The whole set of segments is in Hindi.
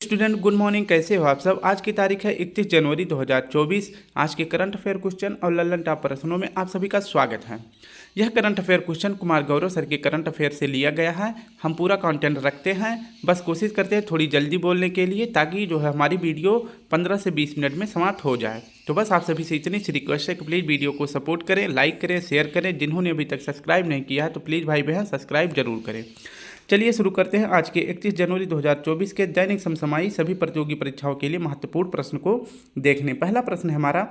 स्टूडेंट गुड मॉर्निंग, कैसे हो आप सब। आज की तारीख है 31 जनवरी 2024। आज के करंट अफेयर क्वेश्चन और लल्लन टॉप प्रश्नों में आप सभी का स्वागत है। यह current affair question Kumar Gaurav sir के करंट अफेयर से लिया गया है। हम पूरा कंटेंट रखते हैं, बस कोशिश करते हैं थोड़ी जल्दी बोलने के लिए, ताकि जो है हमारी वीडियो 15 से 20 मिनट में समाप्त हो जाए। तो बस आप सभी से इतनी सी रिक्वेस्ट है कि प्लीज़ वीडियो को सपोर्ट करें, लाइक करें, शेयर करें। जिन्होंने अभी तक सब्सक्राइब नहीं किया है तो प्लीज़ भाई बहन सब्सक्राइब जरूर करें। चलिए शुरू करते हैं आज के 31 जनवरी 2024 के दैनिक समसामयिक सभी प्रतियोगी परीक्षाओं के लिए महत्वपूर्ण प्रश्न को देखने। पहला प्रश्न है हमारा,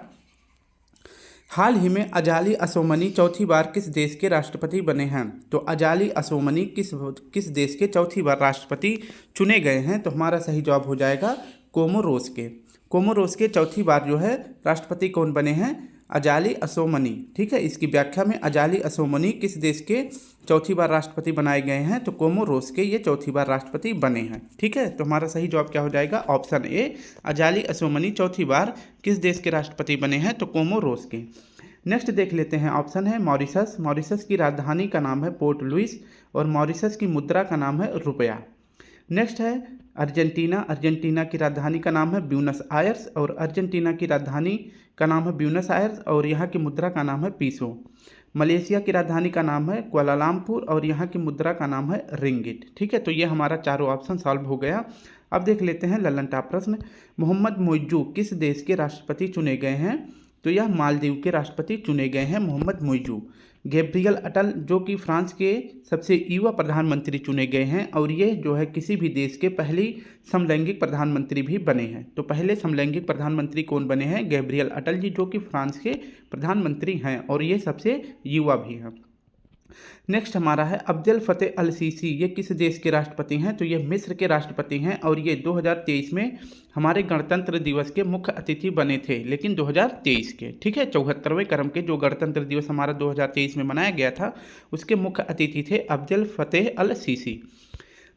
हाल ही में अजाली असोमनी चौथी बार किस देश के राष्ट्रपति बने हैं। तो अजाली असोमनी किस देश के चौथी बार राष्ट्रपति चुने गए हैं। तो हमारा सही जवाब हो जाएगा कोमोरोस के। कोमोरोस के चौथी बार जो है राष्ट्रपति कौन बने हैं, अजाली असोमनी। ठीक है, इसकी व्याख्या में अजाली असोमनी किस देश के चौथी बार राष्ट्रपति बनाए गए हैं। तो कोमोरोस के ये चौथी बार राष्ट्रपति बने हैं। ठीक है, तो हमारा सही जवाब क्या हो जाएगा, ऑप्शन ए, अजाली असोमनी चौथी बार किस देश के राष्ट्रपति बने हैं। तो कोमोरोस के। नेक्स्ट देख लेते हैं, ऑप्शन है मॉरिशस। मॉरिशस की राजधानी का नाम है पोर्ट लुइस और मॉरिशस की मुद्रा का नाम है रुपया। नेक्स्ट है अर्जेंटीना। अर्जेंटीना की राजधानी का नाम है ब्यूनस आयर्स और अर्जेंटीना की राजधानी का नाम है ब्यूनस आयर्स और यहाँ की मुद्रा का नाम है पीसो। मलेशिया की राजधानी का नाम है कुआलालंपुर और यहाँ की मुद्रा का नाम है रिंगिट। ठीक है, तो ये हमारा चारों ऑप्शन सॉल्व हो गया। अब देख लेते हैं लल्लन टॉप प्रश्न, मोहम्मद मोइजू किस देश के राष्ट्रपति चुने गए हैं। तो यह मालदीव के राष्ट्रपति चुने गए हैं मोहम्मद मोइजू। गैब्रियल अटल जो कि फ्रांस के सबसे युवा प्रधानमंत्री चुने गए हैं और ये जो है किसी भी देश के पहली समलैंगिक प्रधानमंत्री भी बने हैं। तो पहले समलैंगिक प्रधानमंत्री कौन बने हैं, गैब्रियल अटल जी, जो कि फ्रांस के प्रधानमंत्री हैं और ये सबसे युवा भी हैं। नेक्स्ट हमारा है अब्देल फतेह अल सीसी, ये किस देश के राष्ट्रपति हैं। तो ये मिस्र के राष्ट्रपति हैं और ये 2023 में हमारे गणतंत्र दिवस के मुख्य अतिथि बने थे, लेकिन 2023 के। ठीक है, 74वें क्रम के जो गणतंत्र दिवस हमारा 2023 में मनाया गया था उसके मुख्य अतिथि थे अब्देल फतेह अल सीसी।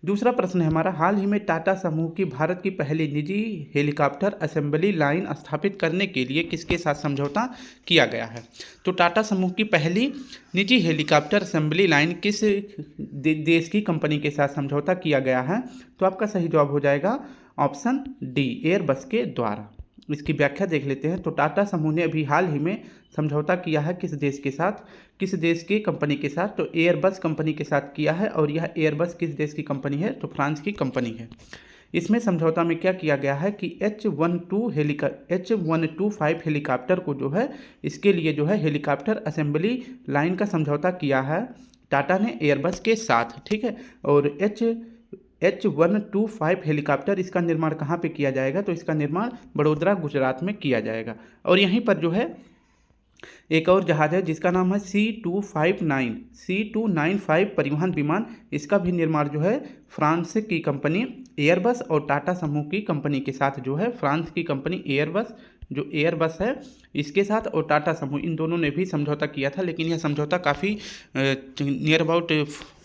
दूसरा प्रश्न है हमारा, हाल ही में टाटा समूह की भारत की पहली निजी हेलीकॉप्टर असेंबली लाइन स्थापित करने के लिए किसके साथ समझौता किया गया है। तो टाटा समूह की पहली निजी हेलीकॉप्टर असेंबली लाइन किस देश की कंपनी के साथ समझौता किया गया है। तो आपका सही जवाब हो जाएगा ऑप्शन डी, एयरबस के द्वारा। इसकी व्याख्या देख लेते हैं। तो टाटा समूह ने अभी हाल ही में समझौता किया है किस देश के साथ, किस देश की कंपनी के साथ। तो एयरबस कंपनी के साथ किया है और यह एयरबस किस देश की कंपनी है, तो फ्रांस की कंपनी है। इसमें समझौता में क्या किया गया है कि H125 हेलीकॉप्टर को जो है इसके लिए जो है हेलीकॉप्टर असेंबली लाइन का समझौता किया है टाटा ने एयरबस के साथ। ठीक है, और H125 हेलीकॉप्टर इसका निर्माण कहाँ पे किया जाएगा। तो इसका निर्माण बड़ोदरा गुजरात में किया जाएगा। और यहीं पर जो है एक और जहाज़ है जिसका नाम है C295 परिवहन विमान, इसका भी निर्माण जो है फ्रांस की कंपनी एयरबस और टाटा समूह की कंपनी के साथ जो है फ्रांस की कंपनी एयरबस है इसके साथ और टाटा समूह, इन दोनों ने भी समझौता किया था। लेकिन यह समझौता काफ़ी नियर अबाउट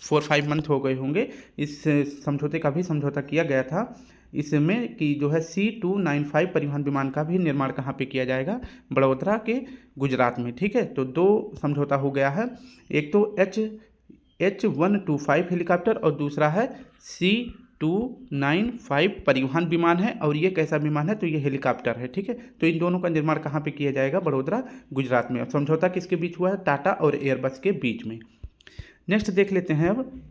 4-5 मंथ हो गए होंगे। इस समझौते का भी समझौता किया गया था इसमें कि जो है C295 परिवहन विमान का भी निर्माण कहाँ पे किया जाएगा, बड़ोदरा के गुजरात में। ठीक है, तो दो समझौता हो गया है, एक तो H125 हेलीकॉप्टर और दूसरा है C295 परिवहन विमान है। और ये कैसा विमान है, तो ये हेलीकॉप्टर है। ठीक है, तो इन दोनों का निर्माण कहाँ पे किया जाएगा, बड़ोदरा गुजरात में। समझौता किसके बीच हुआ है, टाटा और एयरबस के बीच में। नेक्स्ट देख लेते हैं अब,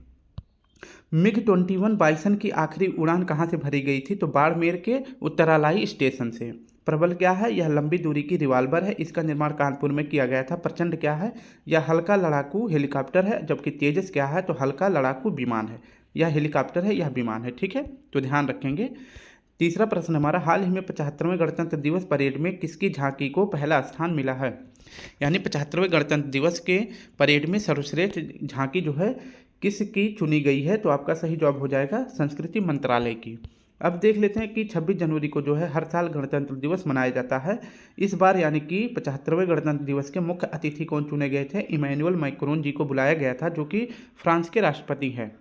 MiG-21 बाइसन की आखिरी उड़ान कहाँ से भरी गई थी। तो बाड़मेर के उत्तरालाई स्टेशन से। प्रबल क्या है, यह लंबी दूरी की रिवाल्वर है, इसका निर्माण कानपुर में किया गया था। प्रचंड क्या है, यह हल्का लड़ाकू हेलीकॉप्टर है। जबकि तेजस क्या है, तो हल्का लड़ाकू विमान है। यह हेलीकॉप्टर है, यह विमान है। ठीक है, तो ध्यान रखेंगे। तीसरा प्रश्न हमारा, हाल ही में 75वें गणतंत्र दिवस परेड में किसकी झांकी को पहला स्थान मिला है। यानी 75वें गणतंत्र दिवस के परेड में सर्वश्रेष्ठ झांकी जो है किसकी चुनी गई है। तो आपका सही जवाब हो जाएगा संस्कृति मंत्रालय की। अब देख लेते हैं कि 26 जनवरी को जो है हर साल गणतंत्र दिवस मनाया जाता है। इस बार यानी कि 75वें गणतंत्र दिवस के मुख्य अतिथि कौन चुने गए थे, इमैनुअल मैक्रोन जी को बुलाया गया था, जो कि फ्रांस के राष्ट्रपति हैं।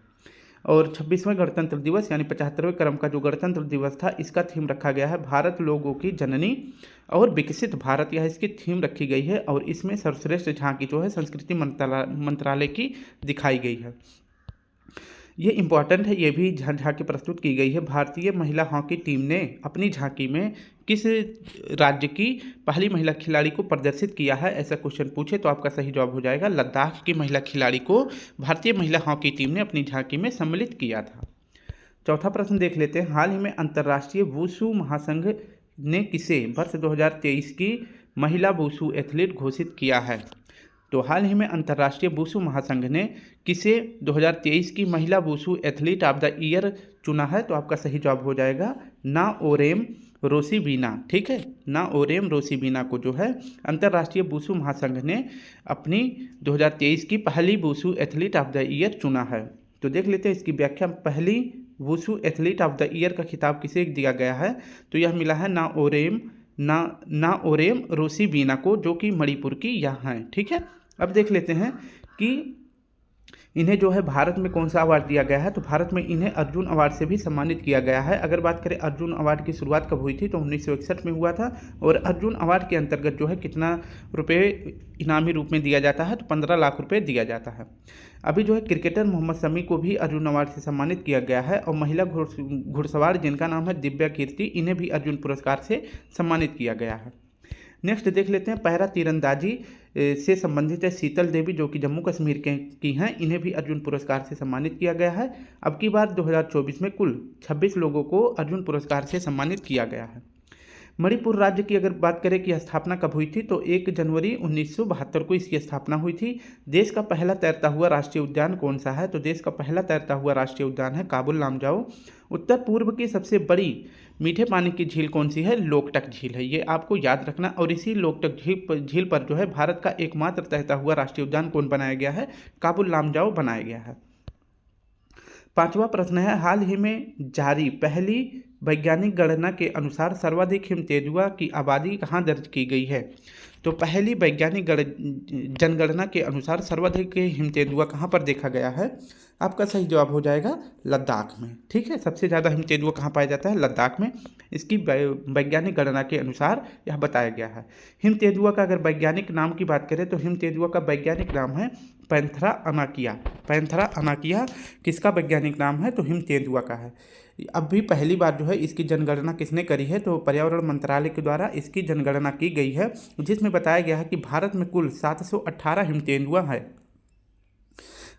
और 26वें गणतंत्र दिवस यानी 75वें क्रम का जो गणतंत्र दिवस था, इसका थीम रखा गया है भारत लोगों की जननी और विकसित भारत, यह इसकी थीम रखी गई है। और इसमें सर्वश्रेष्ठ झांकी जो है संस्कृति मंत्रालय की दिखाई गई है। ये इम्पॉर्टेंट है, ये भी झांकी प्रस्तुत की गई है। भारतीय महिला हॉकी टीम ने अपनी झांकी में किस राज्य की पहली महिला खिलाड़ी को प्रदर्शित किया है, ऐसा क्वेश्चन पूछे तो आपका सही जवाब हो जाएगा लद्दाख की महिला खिलाड़ी को भारतीय महिला हॉकी टीम ने अपनी झांकी में सम्मिलित किया था। चौथा प्रश्न देख लेते हैं। हाल ही में अंतर्राष्ट्रीय वुशु महासंघ ने किसे वर्ष 2023 की महिला वुशु एथलीट घोषित किया है? तो हाल ही में अंतर्राष्ट्रीय वुशु महासंघ ने किसे 2023 की महिला wushu athlete of the year चुना है? तो आपका सही जवाब हो जाएगा नाओरेम रोसिबिना। ठीक है, नाओरेम रोसिबिना को जो है अंतर्राष्ट्रीय वुशु महासंघ ने अपनी 2023 की पहली wushu athlete of the year चुना है। तो देख लेते हैं इसकी व्याख्या। पहली wushu athlete of the year का खिताब किसे दिया गया है? तो यह मिला है नाओरेम रोसिबिना को, जो कि मणिपुर की यहाँ है। ठीक है, अब देख लेते हैं कि इन्हें जो है भारत में कौन सा अवार्ड दिया गया है। तो भारत में इन्हें अर्जुन अवार्ड से भी सम्मानित किया गया है। अगर बात करें अर्जुन अवार्ड की शुरुआत कब हुई थी, तो 1961 में हुआ था। और अर्जुन अवार्ड के अंतर्गत जो है कितना रुपये इनामी रूप में दिया जाता है? तो 15 लाख रुपये दिया जाता है। अभी जो है क्रिकेटर मोहम्मद शमी को भी अर्जुन अवार्ड से सम्मानित किया गया है। और महिला घुड़सवार जिनका नाम है दिव्या कीर्ति, इन्हें भी अर्जुन पुरस्कार से सम्मानित किया गया है। नेक्स्ट देख लेते हैं। पैरा तीरंदाजी से संबंधित है शीतल देवी, जो कि जम्मू कश्मीर की हैं, इन्हें भी अर्जुन पुरस्कार से सम्मानित किया गया है। अब की बार 2024 में कुल 26 लोगों को अर्जुन पुरस्कार से सम्मानित किया गया है। मणिपुर राज्य की अगर बात करें कि स्थापना कब हुई थी, तो 1 जनवरी 1972 को इसकी स्थापना हुई थी। देश का पहला तैरता हुआ राष्ट्रीय उद्यान कौन सा है? तो देश का पहला तैरता हुआ राष्ट्रीय उद्यान है काबुल लामजाओ। उत्तर पूर्व की सबसे बड़ी मीठे पानी की झील कौन सी है? लोकटक झील है, ये आपको याद रखना। और इसी लोकटक झील पर जो है भारत का एकमात्र तैरता हुआ राष्ट्रीय उद्यान कौन बनाया गया है? काबुल लामजाओ बनाया गया है। पांचवा प्रश्न है। हाल ही में जारी पहली वैज्ञानिक गणना के अनुसार सर्वाधिक हिम तेंदुआ की आबादी कहाँ दर्ज की गई है? तो पहली वैज्ञानिक जनगणना के अनुसार सर्वाधिक हिम तेंदुआ कहाँ पर देखा गया है? आपका सही जवाब हो जाएगा लद्दाख में। ठीक है, सबसे ज़्यादा हिम तेंदुआ कहाँ पाया जाता है? लद्दाख में। इसकी वैज्ञानिक गणना के अनुसार यह बताया गया है। हिम तेंदुआ का अगर वैज्ञानिक नाम की बात करें, तो हिम तेंदुआ का वैज्ञानिक नाम है पैंथेरा अनाकिया। पैंथेरा अनाकिया किसका वैज्ञानिक नाम है? तो हिम तेंदुआ का है। अब भी पहली बार जो है इसकी जनगणना किसने करी है? तो पर्यावरण मंत्रालय के द्वारा इसकी जनगणना की गई है, जिसमें बताया गया है कि भारत में कुल 718 हिम तेंदुआ है,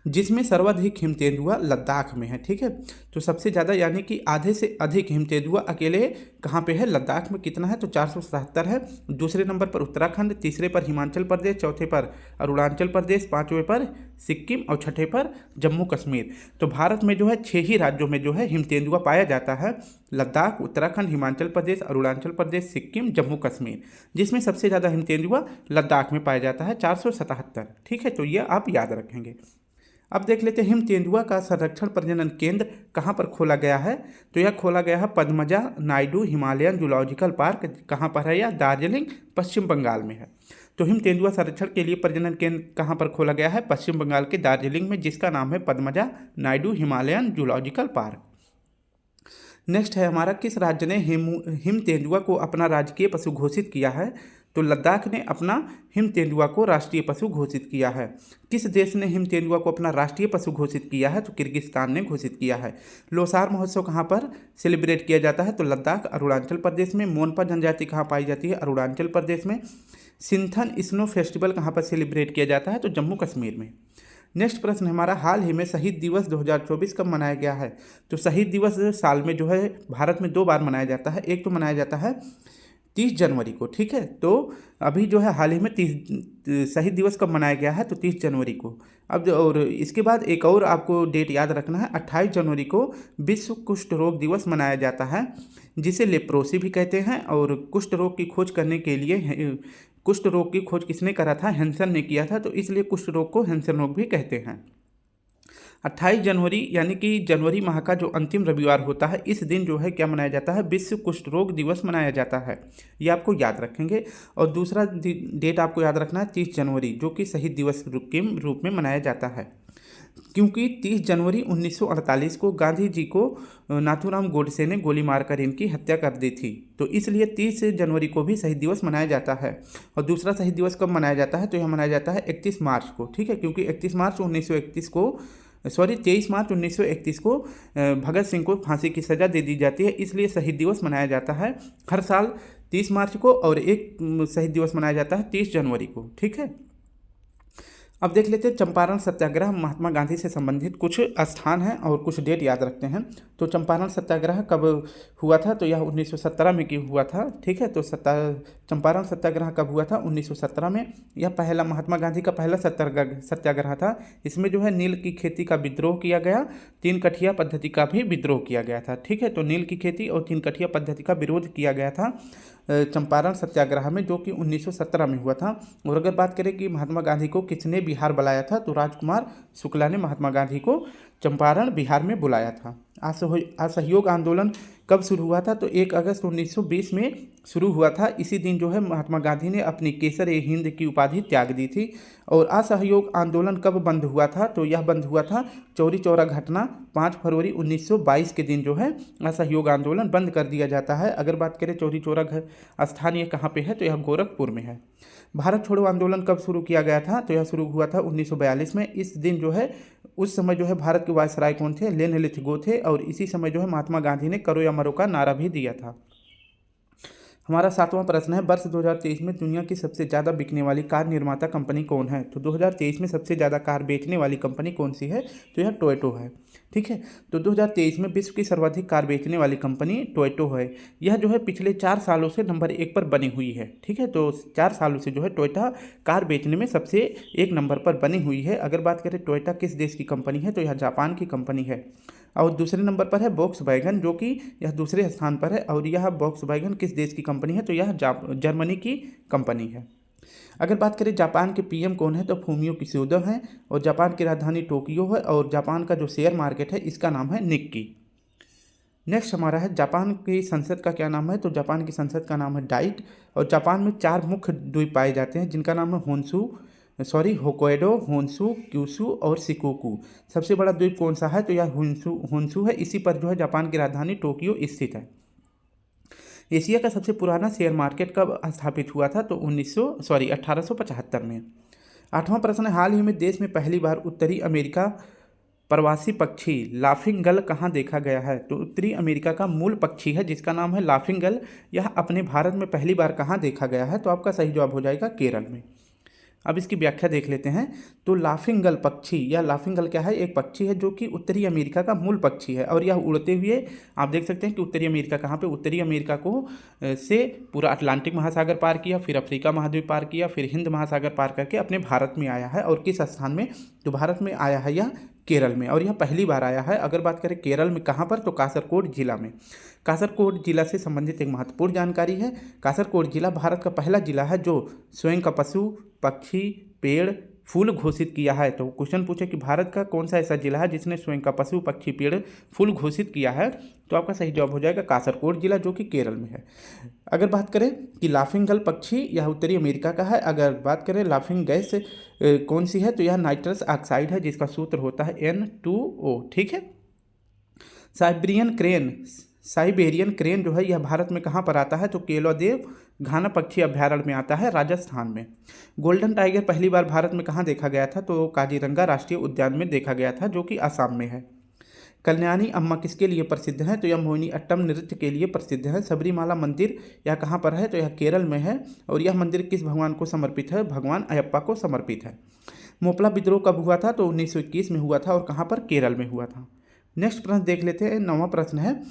जिसमें सर्वाधिक हिम तेंदुआ लद्दाख में है। ठीक है, तो सबसे ज़्यादा यानी कि आधे से अधिक हिम तेंदुआ अकेले कहाँ पे है? लद्दाख में। कितना है? तो 477 है। दूसरे नंबर पर उत्तराखंड, तीसरे पर हिमाचल प्रदेश, चौथे पर अरुणाचल प्रदेश, पाँचवें पर सिक्किम और छठे पर जम्मू कश्मीर। तो भारत में जो है 6 ही राज्यों में जो है हिम तेंदुआ पाया जाता है, लद्दाख, उत्तराखंड, हिमाचल प्रदेश, अरुणाचल प्रदेश, सिक्किम, जम्मू कश्मीर, जिसमें सबसे ज़्यादा हिम तेंदुआ लद्दाख में पाया जाता है 477। ठीक है, तो ये आप याद रखेंगे। अब देख लेते हैं हिम तेंदुआ का संरक्षण प्रजनन केंद्र कहाँ पर खोला गया है? तो यह खोला गया है Padmaja Naidu Himalayan zoological park. कहाँ पर है यह? दार्जिलिंग, पश्चिम बंगाल में है। तो हिम तेंदुआ संरक्षण के लिए प्रजनन केंद्र कहाँ पर खोला गया है? पश्चिम बंगाल के दार्जिलिंग में, जिसका नाम है Padmaja Naidu Himalayan zoological park. Next है हमारा, किस राज्य ने हिम तेंदुआ को अपना राजकीय पशु घोषित किया है? तो लद्दाख ने अपना हिम तेंदुआ को राष्ट्रीय पशु घोषित किया है। किस देश ने हिम तेंदुआ को अपना राष्ट्रीय पशु घोषित किया है? तो किर्गिस्तान ने घोषित किया है। लोसार महोत्सव कहाँ पर सेलिब्रेट किया जाता है? तो लद्दाख, अरुणाचल प्रदेश में। मोनपा जनजाति कहाँ पाई जाती है? अरुणाचल प्रदेश में। सिंथन स्नो फेस्टिवल कहाँ पर सेलिब्रेट किया जाता है? तो जम्मू कश्मीर में। नेक्स्ट प्रश्न हमारा, हाल ही में शहीद दिवस 2024 कब मनाया गया है? तो शहीद दिवस साल में जो है भारत में 2 बार मनाया जाता है। एक तो मनाया जाता है 30 जनवरी को। ठीक है, तो अभी जो है हाल ही में शहीद दिवस कब मनाया गया है? तो 30 जनवरी को। अब और इसके बाद एक और आपको डेट याद रखना है, 28 जनवरी को विश्व कुष्ठ रोग दिवस मनाया जाता है, जिसे लेप्रोसी भी कहते हैं। और कुष्ठ रोग की खोज करने के लिए कुष्ठ रोग की खोज किसने करा था? हैंसन ने किया था, तो इसलिए कुष्ठ रोग को हैंसन रोग भी कहते हैं। 28 जनवरी यानी कि जनवरी माह का जो अंतिम रविवार होता है, इस दिन जो है क्या मनाया जाता है? विश्व कुष्ठ रोग दिवस मनाया जाता है। ये आपको याद रखेंगे। और दूसरा डेट आपको याद रखना है 30 जनवरी, जो कि शहीद दिवस के रूप में मनाया जाता है, क्योंकि 30 जनवरी 1948 को गांधी जी को नाथूराम गोडसे ने गोली मारकर इनकी हत्या कर दी थी। तो इसलिए 30 जनवरी को भी शहीद दिवस मनाया जाता है। और दूसरा शहीद दिवस कब मनाया जाता है? तो यह मनाया जाता है 31 मार्च को। ठीक है, क्योंकि 31 मार्च 1931 को 23 मार्च 1931 को भगत सिंह को फांसी की सज़ा दे दी जाती है, इसलिए शहीद दिवस मनाया जाता है हर साल 30 मार्च को, और एक शहीद दिवस मनाया जाता है 30 जनवरी को। ठीक है, अब देख लेते हैं चंपारण सत्याग्रह महात्मा गांधी से संबंधित कुछ स्थान हैं और कुछ डेट याद रखते हैं। तो चंपारण सत्याग्रह कब हुआ था, तो यह 1917 में हुआ था। ठीक है, तो चंपारण सत्याग्रह कब हुआ था, 1917 में। यह पहला महात्मा गांधी का पहला सत्याग्रह था। इसमें जो है नील की खेती का विद्रोह किया गया, तीन कठिया पद्धति का भी विद्रोह किया गया था। ठीक है, तो नील की खेती और तीन कठिया पद्धति का विरोध किया गया था चंपारण सत्याग्रह में, जो कि 1917 में हुआ था। और अगर बात करें कि महात्मा गांधी को किसने बिहार बुलाया था, तो राजकुमार शुक्ला ने महात्मा गांधी को चंपारण बिहार में बुलाया था। असहयोग आंदोलन कब शुरू हुआ था, तो 1 अगस्त 1920 में शुरू हुआ था। इसी दिन जो है महात्मा गांधी ने अपनी केसर-ए-हिंद की उपाधि त्याग दी थी। और असहयोग आंदोलन कब बंद हुआ था, तो यह बंद हुआ था चौरी चौरा घटना 5 फरवरी 1922 के दिन जो है असहयोग आंदोलन बंद कर दिया जाता है। अगर बात करें चौरी चौरा स्थान ये कहाँ पे है, तो यह गोरखपुर में है। भारत छोड़ो आंदोलन कब शुरू किया गया था, तो यह शुरू हुआ था 1942 में। इस दिन जो है उस समय जो है भारत के वायसराय कौन थे, लेन लिथगो थे, और इसी समय जो है महात्मा गांधी ने करो या मरो का नारा भी दिया था। हमारा 7वां प्रश्न है, वर्ष 2023 में दुनिया की सबसे ज़्यादा बिकने वाली कार निर्माता कंपनी कौन है। तो 2023 में सबसे ज़्यादा कार बेचने वाली कंपनी कौन सी है, तो यह टोयोटो है। ठीक है, तो 2023 में विश्व की सर्वाधिक कार बेचने वाली कंपनी टोयोटो है। यह जो है पिछले 4 सालों से नंबर 1 पर बनी हुई है। ठीक है, तो 4 सालों से जो है टोयोटा कार बेचने में सबसे 1 नंबर पर बनी हुई है। अगर बात करें टोयोटा किस देश की कंपनी है, तो यह जापान की कंपनी है। और दूसरे नंबर पर है वोक्सवैगन, जो कि यह दूसरे स्थान पर है। और यह वोक्सवैगन किस देश की कंपनी है, तो यह जर्मनी की कंपनी है। अगर बात करें जापान के पीएम कौन है, तो फूमियो किशिदा हैं। और जापान की राजधानी टोक्यो है। और जापान का जो शेयर मार्केट है इसका नाम है निक्की। नेक्स्ट हमारा है जापान की संसद का क्या नाम है, तो जापान की संसद का नाम है डाइट। और जापान में 4 मुख्य द्वीप पाए जाते हैं, जिनका नाम है होक्काइडो, होन्शु, क्यूशु और शिकोकू। सबसे बड़ा द्वीप कौन सा है, तो यह होन्शु है। इसी पर जो है जापान की राजधानी टोक्यो स्थित है। एशिया का सबसे पुराना शेयर मार्केट कब स्थापित हुआ था, तो 1875 में। 8वां प्रश्न है, हाल ही में देश में पहली बार उत्तरी अमेरिका प्रवासी पक्षी लाफिंग गल कहाँ देखा गया है, तो उत्तरी अमेरिका का मूल पक्षी है जिसका नाम है लाफिंग गल। यह अपने भारत में पहली बार कहाँ देखा गया है, तो आपका सही जवाब हो जाएगा केरल में। अब इसकी व्याख्या देख लेते हैं। तो लाफिंग गल पक्षी, या लाफिंग गल क्या है, एक पक्षी है जो कि उत्तरी अमेरिका का मूल पक्षी है। और यह उड़ते हुए आप देख सकते हैं कि उत्तरी अमेरिका कहाँ पे, उत्तरी अमेरिका को से पूरा अटलांटिक महासागर पार किया, फिर अफ्रीका महाद्वीप पार किया, फिर हिंद महासागर पार करके अपने भारत में आया है। और किस स्थान में, तो भारत में आया है यह केरल में, और यह पहली बार आया है। अगर बात करें केरल में कहाँ पर, तो कासरकोड जिला में। कासरकोड जिला से संबंधित एक महत्वपूर्ण जानकारी है। कासरकोड जिला भारत का पहला जिला है जो स्वयं का पशु, पक्षी, पेड़, फूल घोषित किया है। तो क्वेश्चन पूछे कि भारत का कौन सा ऐसा जिला है जिसने स्वयं का पशु, पक्षी, पेड़, फूल घोषित किया है, तो आपका सही जवाब हो जाएगा कासरकोड जिला, जो कि केरल में है। अगर बात करें कि लाफिंग गल पक्षी यह उत्तरी अमेरिका का है। अगर बात करें लाफिंग गैस कौन सी है, तो यह नाइट्रस ऑक्साइड है जिसका सूत्र होता है N2O। ठीक है, साइबेरियन क्रेन जो है यह भारत में कहाँ पर आता है, तो केलादेव घाना पक्षी अभ्यारण्य में आता है, राजस्थान में। गोल्डन टाइगर पहली बार भारत में कहाँ देखा गया था, तो काजीरंगा राष्ट्रीय उद्यान में देखा गया था, जो कि असम में है। कल्याणी अम्मा किसके लिए प्रसिद्ध है, तो यह मोहिनी अट्टम नृत्य के लिए प्रसिद्ध है। सबरीमाला मंदिर यह कहाँ पर है, तो यह केरल में है। और यह मंदिर किस भगवान को समर्पित है, भगवान अयप्पा को समर्पित है। मोपला विद्रोह कब हुआ था, तो 1921 में हुआ था, और कहाँ पर, केरल में हुआ था। नेक्स्ट प्रश्न देख लेते हैं। 9वां प्रश्न है,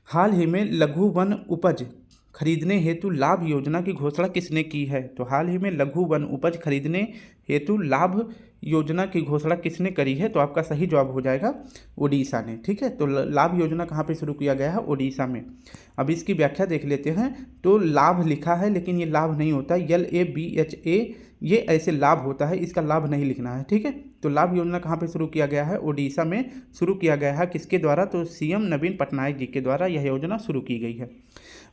हाल ही में लघु वन उपज खरीदने हेतु लाभ योजना की घोषणा किसने की है, तो हाल ही में लघु वन उपज खरीदने हेतु लाभ योजना की घोषणा किसने करी है, तो आपका सही जवाब हो जाएगा ओडिशा ने। ठीक है, तो लाभ योजना कहाँ पे शुरू किया गया है, ओडिशा में। अब इसकी व्याख्या देख लेते हैं। तो लाभ लिखा है लेकिन ये लाभ नहीं होता, LABHA ये ऐसे लाभ होता है, इसका लाभ नहीं लिखना है। ठीक है, तो लाभ योजना कहाँ पे शुरू किया गया है, ओडिशा में शुरू किया गया है। किसके द्वारा, तो CM नवीन पटनायक जी के द्वारा यह योजना शुरू की गई है।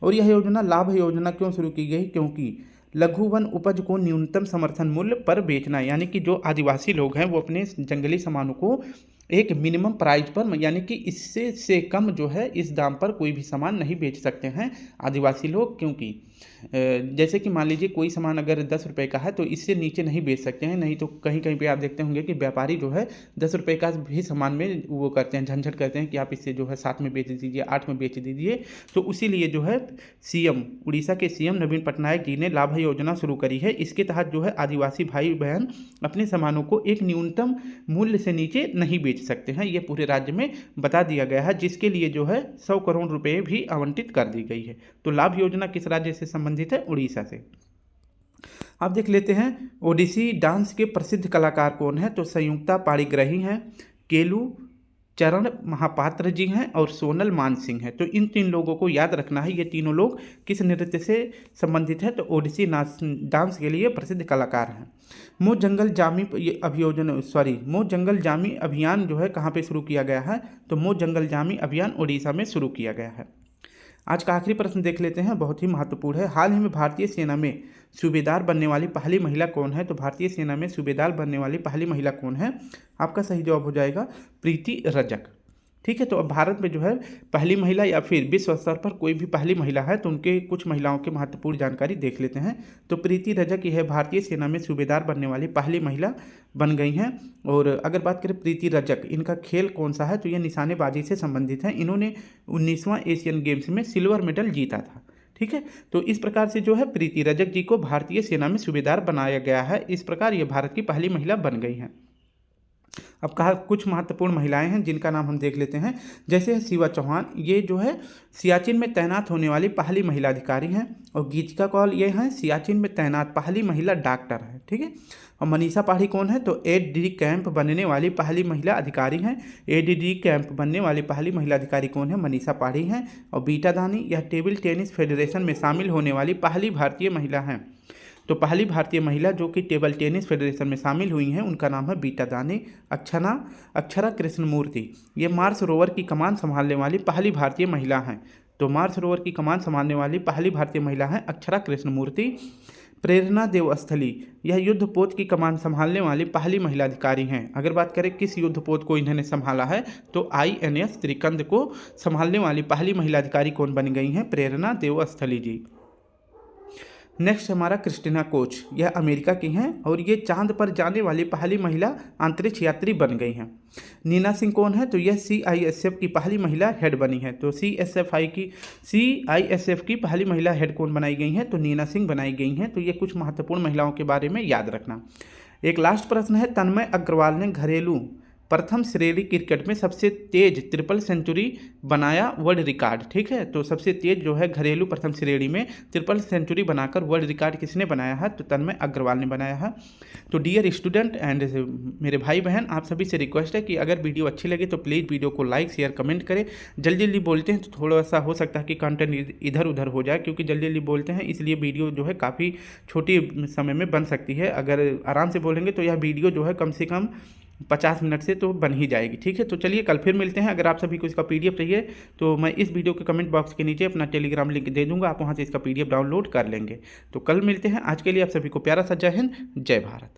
और यह योजना लाभ योजना क्यों शुरू की गई, क्योंकि लघु वन उपज को न्यूनतम समर्थन मूल्य पर बेचना, यानी कि जो आदिवासी लोग हैं वो अपने जंगली सामानों को एक मिनिमम प्राइस पर, यानी कि इससे से कम जो है इस दाम पर कोई भी सामान नहीं बेच सकते हैं आदिवासी लोग। क्योंकि जैसे कि मान लीजिए कोई सामान अगर 10 रुपये का है तो इससे नीचे नहीं बेच सकते हैं। नहीं तो कहीं कहीं पे आप देखते होंगे कि व्यापारी जो है 10 रुपये का भी सामान में वो करते हैं, झंझट करते हैं कि आप इससे जो है 7 में बेच दीजिए, 8 में बेच दीजिए। तो उसीलिए जो है सीएम, उड़ीसा के सीएम नवीन पटनायक जी ने लाभ योजना शुरू करी है। इसके तहत जो है आदिवासी भाई बहन अपने सामानों को एक न्यूनतम मूल्य से नीचे नहीं बेच सकते हैं। ये पूरे राज्य में बता दिया गया है, जिसके लिए जो है 100 करोड़ रुपए भी आवंटित कर दी गई है। तो लाभ योजना किस राज्य से संबंधित है? उड़ीसा से। आप देख लेते हैं ओडिसी डांस के प्रसिद्ध कलाकार कौन है? तो संयुक्ता पाणिग्राही हैं, केलू चरण महापात्र जी हैं और सोनल मानसिंह हैं। तो इन 3 लोगों को याद रखना है। ये तीनों लोग किस नृत्य से संबंधित है? तो ओडिसी डांस के लिए प्रसिद्ध कलाकार हैं। मोह जंगल जामी अभियान जो है कहाँ पे शुरू किया गया है? तो मोह जंगल जामी अभियान उड़ीसा में शुरू किया गया है। आज का आखिरी प्रश्न देख लेते हैं, बहुत ही महत्वपूर्ण है। हाल ही में भारतीय सेना में सूबेदार बनने वाली पहली महिला कौन है? तो भारतीय सेना में सूबेदार बनने वाली पहली महिला कौन है? आपका सही जवाब हो जाएगा प्रीति रजक। ठीक है, तो अब भारत में जो है पहली महिला या फिर विश्व स्तर पर कोई भी पहली महिला है तो उनके कुछ महिलाओं की महत्वपूर्ण जानकारी देख लेते हैं। तो प्रीति रजक यह भारतीय सेना में सूबेदार बनने वाली पहली महिला बन गई हैं। और अगर बात करें प्रीति रजक, इनका खेल कौन सा है? तो यह निशानेबाजी से संबंधित है। इन्होंने 19वां एशियन गेम्स में सिल्वर मेडल जीता था। ठीक है, तो इस प्रकार से जो है प्रीति रजक जी को भारतीय सेना में सूबेदार बनाया गया है। इस प्रकार ये भारत की पहली महिला बन गई हैं। अब कहा कुछ महत्वपूर्ण महिलाएं हैं जिनका नाम हम देख लेते हैं। जैसे शिवा चौहान, ये जो है सियाचिन में तैनात होने वाली पहली महिला अधिकारी हैं। और गीतिका कौल ये हैं सियाचिन में तैनात पहली महिला डॉक्टर है। ठीक है, और मनीषा पाठी कौन है? तो एडीडी कैंप बनने वाली पहली महिला अधिकारी हैं। एडीडी कैंप बनने वाली पहली महिला अधिकारी कौन है? मनीषा पाठी हैं। और बीटा दानी यह टेबल टेनिस फेडरेशन में शामिल होने वाली पहली भारतीय महिला हैं। तो पहली भारतीय महिला जो कि टेबल टेनिस फेडरेशन में शामिल हुई हैं उनका नाम है बीटा दानी। अक्षरा कृष्णमूर्ति, ये मार्स रोवर की कमान संभालने वाली पहली भारतीय महिला हैं। तो मार्स रोवर की कमान संभालने वाली पहली भारतीय महिला हैं अक्षरा कृष्णमूर्ति। प्रेरणा देवस्थली, यह युद्धपोत की कमान संभालने वाली पहली महिला अधिकारी हैं। अगर बात करें किस युद्धपोत को इन्होंने संभाला है तो INS त्रिकंद को संभालने वाली पहली महिला अधिकारी कौन बन गई हैं? प्रेरणा देवस्थली जी। नेक्स्ट हमारा क्रिस्टीना कोच, यह अमेरिका की हैं और ये चांद पर जाने वाली पहली महिला अंतरिक्ष यात्री बन गई हैं। नीना सिंह कौन है? तो यह CISF की पहली महिला हेड बनी है। तो CISF की पहली महिला हेड कौन बनाई गई हैं? तो नीना सिंह बनाई गई हैं। तो ये कुछ महत्वपूर्ण महिलाओं के बारे में याद रखना। एक लास्ट प्रश्न है, तन्मय अग्रवाल ने घरेलू प्रथम श्रेणी क्रिकेट में सबसे तेज ट्रिपल सेंचुरी बनाया वर्ल्ड रिकॉर्ड। ठीक है, तो सबसे तेज जो है घरेलू प्रथम श्रेणी में ट्रिपल सेंचुरी बनाकर वर्ल्ड रिकॉर्ड किसने बनाया है? तो तन्मय अग्रवाल ने बनाया है। तो डियर स्टूडेंट एंड मेरे भाई बहन, आप सभी से रिक्वेस्ट है कि अगर वीडियो अच्छी लगे तो प्लीज़ वीडियो को लाइक शेयर कमेंट करें। जल्दी जल्दी बोलते हैं तो थोड़ा सा हो सकता है कि कंटेंट इधर उधर हो जाए, क्योंकि जल्दी जल्दी बोलते हैं इसलिए वीडियो जो है काफ़ी छोटी समय में बन सकती है। अगर आराम से बोलेंगे तो यह वीडियो जो है कम से कम 50 मिनट से तो बन ही जाएगी। ठीक है, तो चलिए कल फिर मिलते हैं। अगर आप सभी को इसका PDF चाहिए तो मैं इस वीडियो के कमेंट बॉक्स के नीचे अपना टेलीग्राम लिंक दे दूंगा, आप वहां से इसका PDF डाउनलोड कर लेंगे। तो कल मिलते हैं। आज के लिए आप सभी को प्यारा सा जय हिंद, जय भारत।